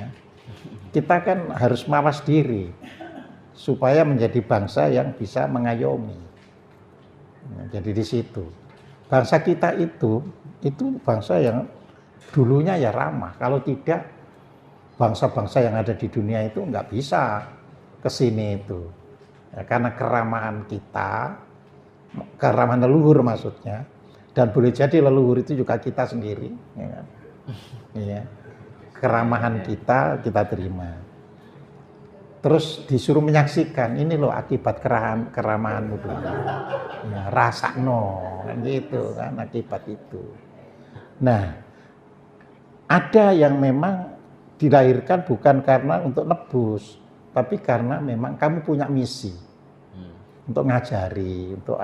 Ya. Kita kan harus mawas diri supaya menjadi bangsa yang bisa mengayomi. Ya, jadi di situ bangsa kita itu bangsa yang dulunya ya ramah. Kalau tidak, bangsa-bangsa yang ada di dunia itu nggak bisa ke sini itu. Ya, karena keramahan kita, keramahan leluhur maksudnya, dan boleh jadi leluhur itu juga kita sendiri. Ya kan? Ya. Keramahan kita terima. Terus disuruh menyaksikan, ini loh akibat keramahanmu dulu. Ya, rasakno, kan gitu kan akibat itu. Nah, ada yang memang dilahirkan bukan karena untuk nebus, tapi karena memang kamu punya misi untuk ngajari, untuk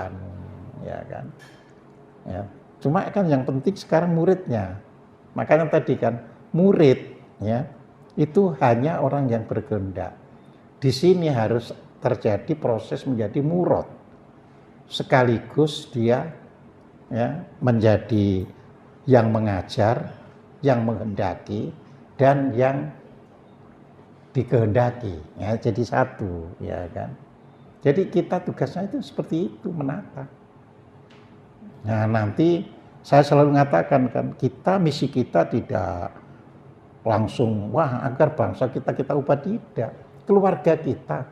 ya kan. Ya. Cuma kan yang penting sekarang muridnya. Makanya tadi kan murid ya itu hanya orang yang berkehendak. Di sini harus terjadi proses menjadi murad. Sekaligus dia ya menjadi yang mengajar, yang menghendaki dan yang dikehendaki. Ya, jadi satu, ya kan. Jadi kita tugasnya itu seperti itu, menata. Nah, nanti saya selalu mengatakan kan, misi kita tidak langsung wah agar bangsa kita ubah, tidak. Keluarga kita.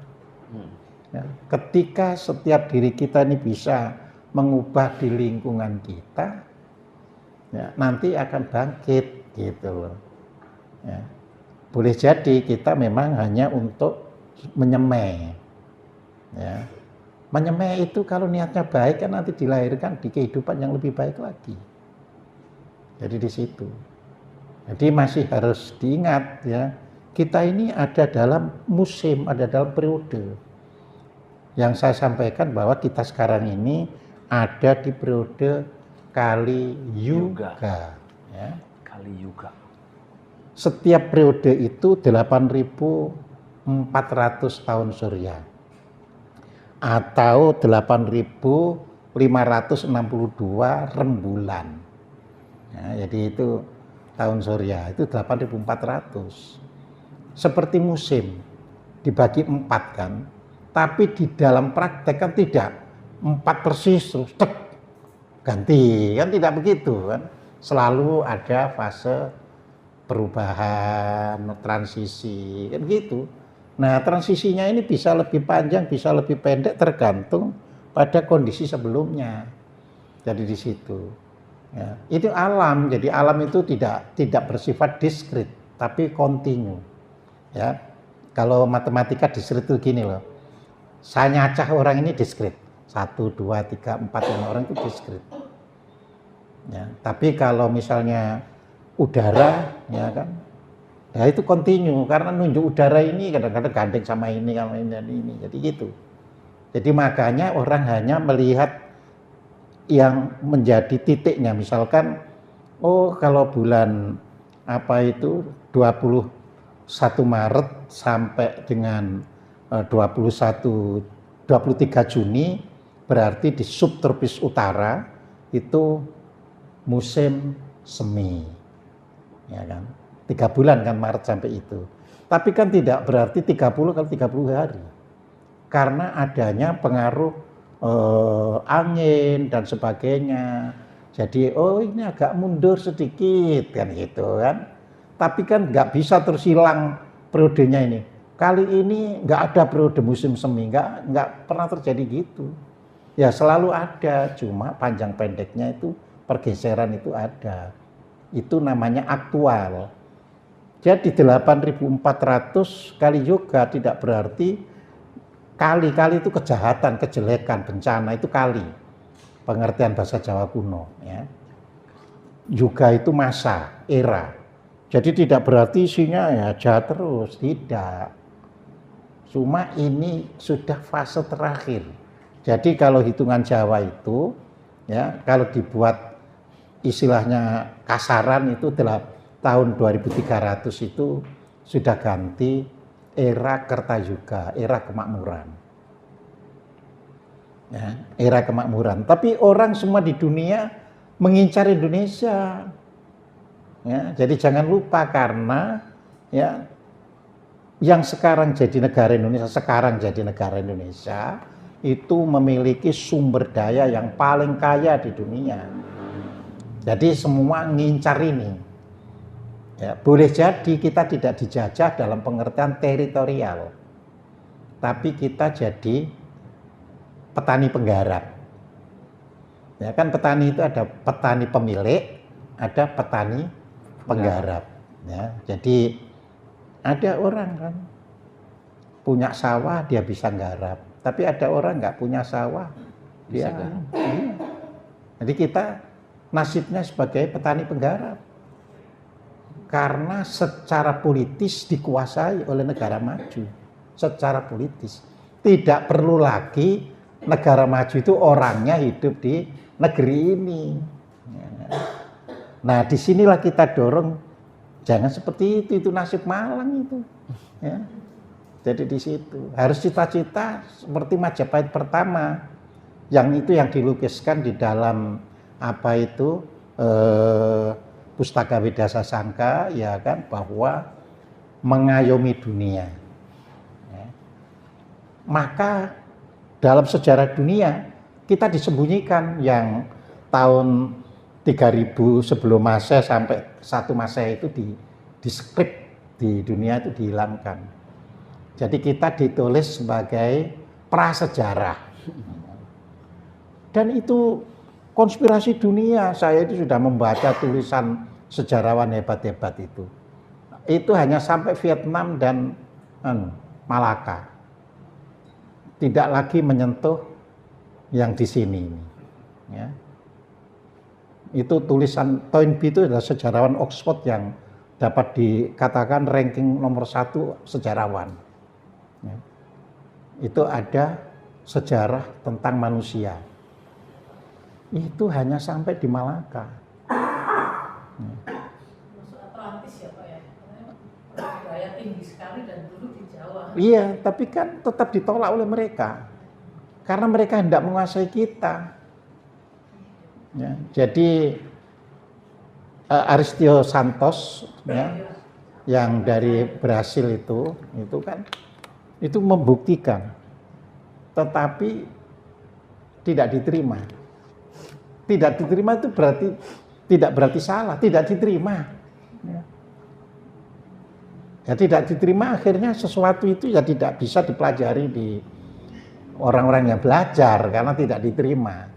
Ya, ketika setiap diri kita ini bisa mengubah di lingkungan kita, ya, nanti akan bangkit gitu loh. Ya. Boleh jadi kita memang hanya untuk menyemai. Ya. Menyemai itu kalau niatnya baik kan nanti dilahirkan di kehidupan yang lebih baik lagi. Jadi di situ. Jadi masih harus diingat ya, kita ini ada dalam musim, ada dalam periode. Yang saya sampaikan bahwa kita sekarang ini ada di periode Kali Yuga. Ya. Kali Yuga. Setiap periode itu 8.400 tahun surya. Atau 8.562 rembulan. Ya, jadi itu tahun surya, itu 8.400. Seperti musim, dibagi 4 kan. Tapi di dalam praktek kan tidak 4 persis terus ganti, kan tidak begitu kan. Selalu ada fase perubahan, transisi, kan gitu. Nah, transisinya ini bisa lebih panjang, bisa lebih pendek tergantung pada kondisi sebelumnya. Jadi di situ. Ya, itu alam. Jadi alam itu tidak bersifat diskrit, tapi kontinu. Ya, kalau matematika diskrit itu gini loh. Saya nyacah orang ini diskrit. 1, 2, 3, 4, 5 orang itu diskrit. Ya, tapi kalau misalnya udara, ya kan, ya itu kontinu karena nunjuk udara ini kadang-kadang gandeng sama ini, dan ini, jadi gitu. Jadi makanya orang hanya melihat yang menjadi titiknya, misalkan, oh kalau bulan apa itu 21 Maret sampai dengan 23 Juni berarti di subtropis utara itu musim semi, ya kan, 3 bulan kan Maret sampai itu. Tapi kan tidak berarti 30 kali 30 hari, karena adanya pengaruh angin dan sebagainya. Jadi oh ini agak mundur sedikit kan gitu kan. Tapi kan nggak bisa terus hilang periodenya ini. Kali ini nggak ada periode musim semi, nggak pernah terjadi gitu. Ya selalu ada, cuma panjang pendeknya itu pergeseran itu ada. Itu namanya aktual. Jadi 8.400 kali yoga tidak berarti kali-kali itu kejahatan, kejelekan, bencana itu kali. Pengertian bahasa Jawa kuno ya. Yoga itu masa, era. Jadi tidak berarti isinya ya jahat terus, tidak. Cuma ini sudah fase terakhir. Jadi kalau hitungan Jawa itu ya, kalau dibuat istilahnya kasaran itu tahun 2300 itu sudah ganti era Kertajuga, era kemakmuran. Ya, era kemakmuran. Tapi orang semua di dunia mengincar Indonesia. Ya, jadi jangan lupa karena ya yang sekarang jadi negara Indonesia itu memiliki sumber daya yang paling kaya di dunia. Jadi semua ngincar ini. Ya, boleh jadi kita tidak dijajah dalam pengertian teritorial, tapi kita jadi petani penggarap. Ya kan, petani itu ada petani pemilik, ada petani penggarap. Ya, jadi ada orang kan punya sawah dia bisa nggarap, tapi ada orang nggak punya sawah dia. Iya. Jadi kita nasibnya sebagai petani penggarap. Karena secara politis dikuasai oleh negara maju. Secara politis. Tidak perlu lagi negara maju itu orangnya hidup di negeri ini. Nah, disinilah kita dorong, jangan seperti itu nasib Malang itu. Ya. Jadi di situ harus cita-cita seperti Majapahit pertama, yang itu yang dilukiskan di dalam apa itu Pustaka Widasa Sangka, ya kan, bahwa mengayomi dunia. Ya. Maka dalam sejarah dunia kita disembunyikan yang tahun 3000 sebelum Masehi sampai 1 Masehi itu di skrip di dunia itu dihilangkan. Jadi kita ditulis sebagai prasejarah. Dan itu konspirasi dunia. Saya itu sudah membaca tulisan sejarawan hebat-hebat itu. Itu hanya sampai Vietnam dan Malaka. Tidak lagi menyentuh yang di sini. Ya. Itu tulisan Toynbee itu adalah sejarawan Oxford yang dapat dikatakan ranking nomor 1 sejarawan. Ya. Itu ada sejarah tentang manusia. Itu hanya sampai di Malaka. Masuk Atlantis ya Pak ya? Budaya tinggi sekali dan dulu di Jawa. Iya, tapi kan tetap ditolak oleh mereka. Karena mereka hendak menguasai kita. Ya, jadi Aristio Santos ya, yang dari Brasil itu kan itu membuktikan, tetapi tidak diterima. Tidak diterima itu berarti tidak berarti salah, tidak diterima. Ya, tidak diterima, akhirnya sesuatu itu ya tidak bisa dipelajari di orang-orang yang belajar karena tidak diterima.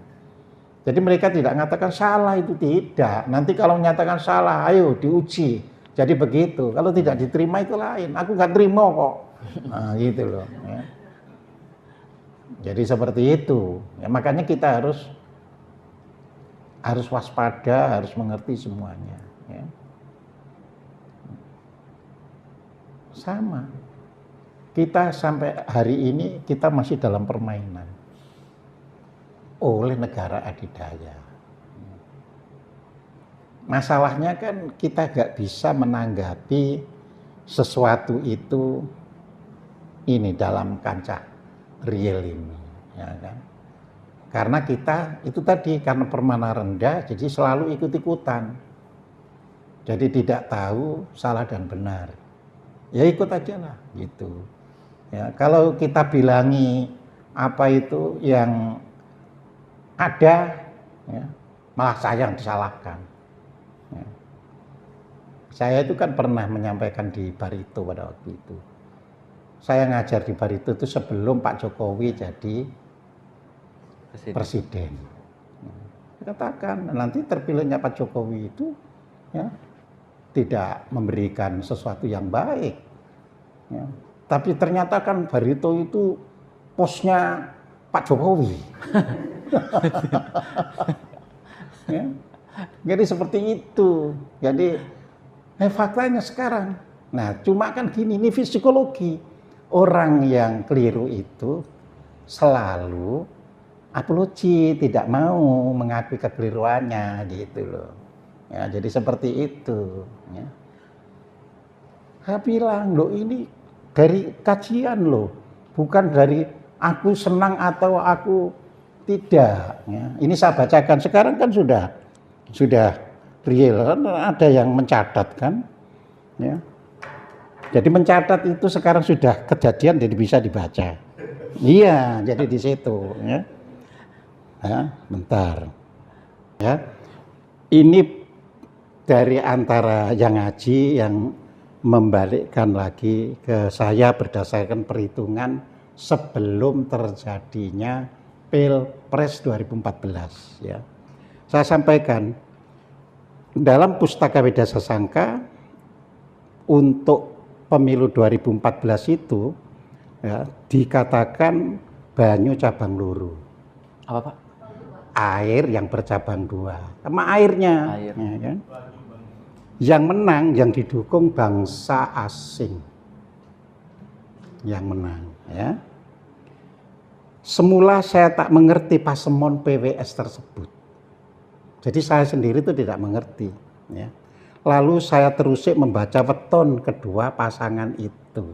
Jadi mereka tidak mengatakan salah, itu tidak. Nanti kalau menyatakan salah, ayo diuji. Jadi begitu. Kalau tidak diterima itu lain. Aku nggak terima kok. Nah, gitu loh. Ya. Jadi seperti itu. Ya, makanya kita harus waspada, harus mengerti semuanya. Ya. Sama. Kita sampai hari ini kita masih dalam permainan oleh negara adidaya. Masalahnya kan kita nggak bisa menanggapi sesuatu itu ini dalam kancah real ini, ya kan? Karena kita itu tadi karena permainan rendah, jadi selalu ikut-ikutan. Jadi tidak tahu salah dan benar. Ya ikut aja lah, gitu. Ya, kalau kita bilangi apa itu yang ada, ya, malah saya yang disalahkan. Ya. Saya itu kan pernah menyampaikan di Barito pada waktu itu. Saya ngajar di Barito itu sebelum Pak Jokowi jadi presiden. Ya. Katakan nanti terpilihnya Pak Jokowi itu ya, tidak memberikan sesuatu yang baik. Ya. Tapi ternyata kan Barito itu posnya Pak Jokowi. Ya. Jadi seperti itu. Jadi faktanya sekarang. Nah, cuma kan gini, ini psikologi. Orang yang keliru itu selalu apologi, tidak mau mengakui kekeliruannya, gitu loh. Ya, jadi seperti itu. Ya. Saya bilang, loh ini dari kajian loh, bukan dari aku senang atau aku tidak. Ya. Ini saya bacakan, sekarang kan sudah real, kan ada yang mencatat kan. Ya. Jadi mencatat itu sekarang sudah kejadian, jadi bisa dibaca. Iya, jadi di situ. Ya. Ya, bentar. Ya, ini dari antara yang ngaji yang membalikkan lagi ke saya berdasarkan perhitungan sebelum terjadinya Pilpres 2014. Ya. Saya sampaikan dalam Pustaka Weda Sasangka untuk pemilu 2014 itu ya, dikatakan banyu cabang loro. Apa Pak? Air yang bercabang dua, sama airnya. Air. Ya, kan? Yang menang, yang didukung bangsa asing, yang menang. Ya. Semula saya tak mengerti pasemon PWS tersebut. Jadi saya sendiri itu tidak mengerti. Ya. Lalu saya terusik membaca weton kedua pasangan itu.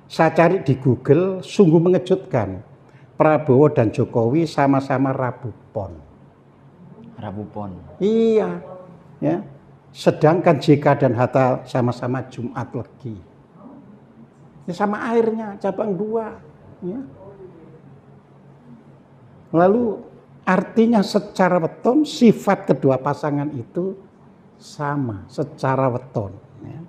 Saya cari di Google, sungguh mengejutkan. Prabowo dan Jokowi sama-sama Rabu Pon. Rabu Pon. Iya. Ya. Sedangkan JK dan Hatta sama-sama Jumat Legi. Ya, sama airnya, cabang dua. Ya. Lalu artinya secara weton sifat kedua pasangan itu sama secara weton. Ya.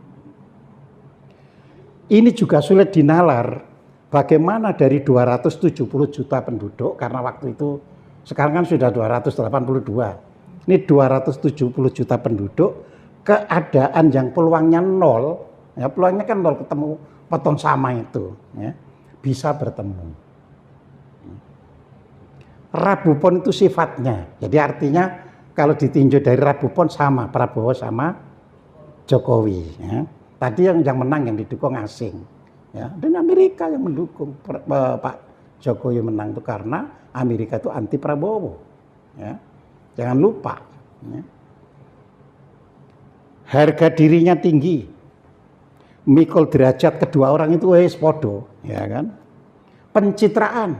Ini juga sulit dinalar. Bagaimana dari 270 juta penduduk, karena waktu itu sekarang kan sudah 282. Ini 270 juta penduduk, keadaan yang peluangnya nol, ya peluangnya kan nol ketemu weton sama itu, ya, bisa bertemu. Rabu Pon itu sifatnya, jadi artinya kalau ditinjau dari Rabu Pon sama Prabowo sama Jokowi. Ya. Tadi yang menang yang didukung asing. Ya, dan Amerika yang mendukung Pak Jokowi menang itu karena Amerika itu anti Prabowo. Ya. Jangan lupa. Ya. Harga dirinya tinggi. Mikul derajat kedua orang itu podo, ya kan? Pencitraan.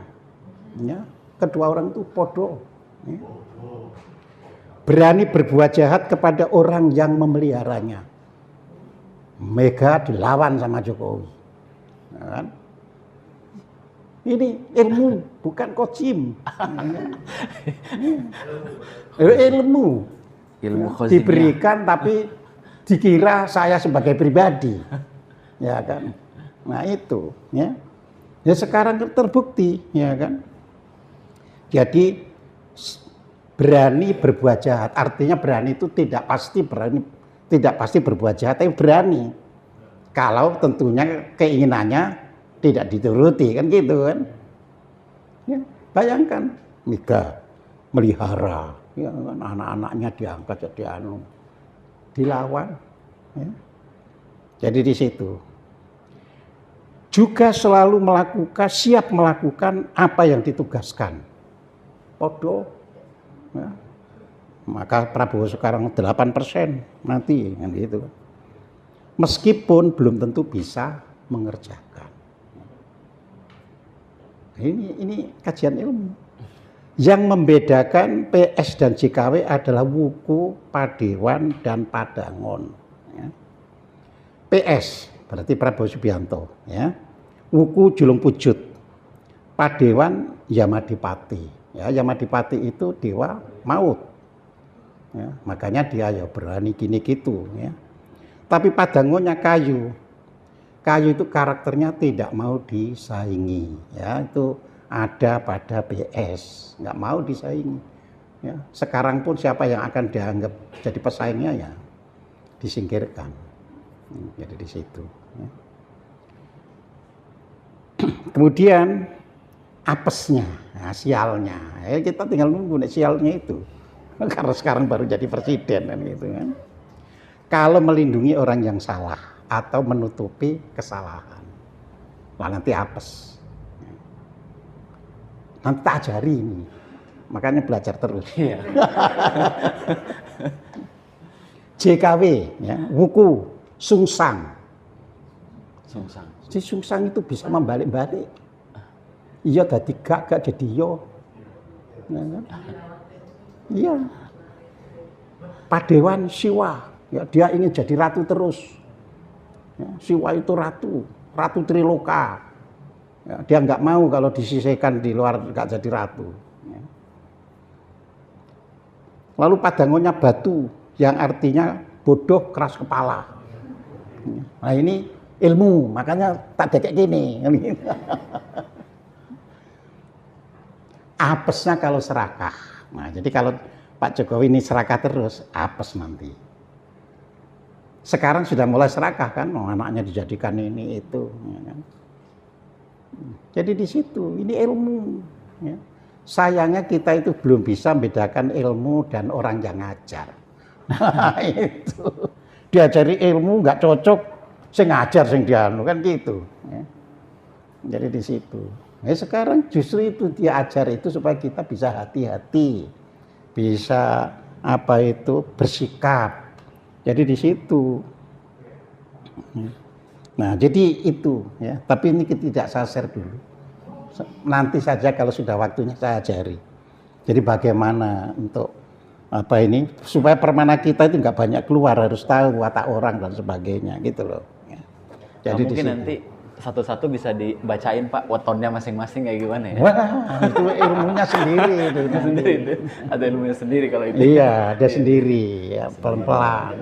Ya, kedua orang itu podo. Ya. Berani berbuat jahat kepada orang yang memeliharanya. Mega dilawan sama Jokowi. Kan? Ini ilmu, bukan kocim. Ilmu diberikan tapi dikira saya sebagai pribadi, ya kan? Nah itu, ya. Ya sekarang terbukti, ya kan? Jadi berani berbuat jahat, artinya berani itu tidak pasti berbuat jahat, tapi berani. Kalau tentunya keinginannya tidak dituruti, kan gitu kan? Ya, bayangkan Mega melihara, ya kan, anak-anaknya diangkat jadi dilawan. Ya. Jadi di situ juga selalu siap melakukan apa yang ditugaskan. Podo, ya. Maka Prabowo sekarang 8% nanti, kan gitu. Meskipun belum tentu bisa mengerjakan. Ini kajian ilmu. Yang membedakan PS dan JKW adalah Wuku, Padewan, dan Padangon. Ya. PS berarti Prabowo Subianto. Ya. Wuku Julung Pujut. Padewan Yamadipati. Ya, Yamadipati itu dewa maut. Ya, makanya dia ya berani gini gitu. Ya. Tapi Padangonnya kayu. Kayu itu karakternya tidak mau disaingi. Ya, itu ada pada PS, nggak mau disaingi. Ya, sekarang pun siapa yang akan dianggap jadi pesaingnya ya disingkirkan. Jadi di situ. Ya. Kemudian apesnya, nah, sialnya. Ya, kita tinggal nunggu sialnya itu. Karena sekarang baru jadi presiden kan gitu kan. Kalau melindungi orang yang salah atau menutupi kesalahan, nah nanti apes. Nanti tak ajari ini, makanya belajar terus. Iya. JKW, ya, Wuku, Sungsang. Sungsang. Si Sungsang itu bisa membalik-balik. Iya jadi gak jadi yo. Iya. Padewan Siwa. Ya, dia ingin jadi ratu terus. Ya, Siwa itu ratu Triloka. Ya, dia nggak mau kalau disisihkan di luar nggak jadi ratu. Ya. Lalu Padangonnya batu, yang artinya bodoh keras kepala. Ya. Nah ini ilmu, makanya tak kayak gini. Apesnya kalau serakah. Nah jadi kalau Pak Jokowi ini serakah terus, apes nanti. Sekarang sudah mulai serakah kan, anaknya dijadikan ini itu. Ya kan? Jadi di situ, ini ilmu. Ya. Sayangnya kita itu belum bisa membedakan ilmu dan orang yang ngajar. Nah, itu diajari ilmu nggak cocok, saya ngajar sing dianu kan gitu. Ya. Jadi di situ. Nah, sekarang justru itu dia ajar itu supaya kita bisa hati-hati, bisa apa itu bersikap. Jadi di situ. Nah, jadi itu ya. Tapi ini tidak saya share dulu. Nanti saja kalau sudah waktunya saya ajari. Jadi bagaimana untuk apa ini supaya permana kita itu nggak banyak keluar, harus tahu watak orang dan sebagainya gitu loh. Ya. Jadi mungkin nanti satu-satu bisa dibacain Pak wetonnya masing-masing kayak gimana ya? Wah, itu ilmunya sendiri itu. Sendiri itu. Ada ilmunya sendiri kalau itu. Iya, ada sendiri ya pelan-pelan.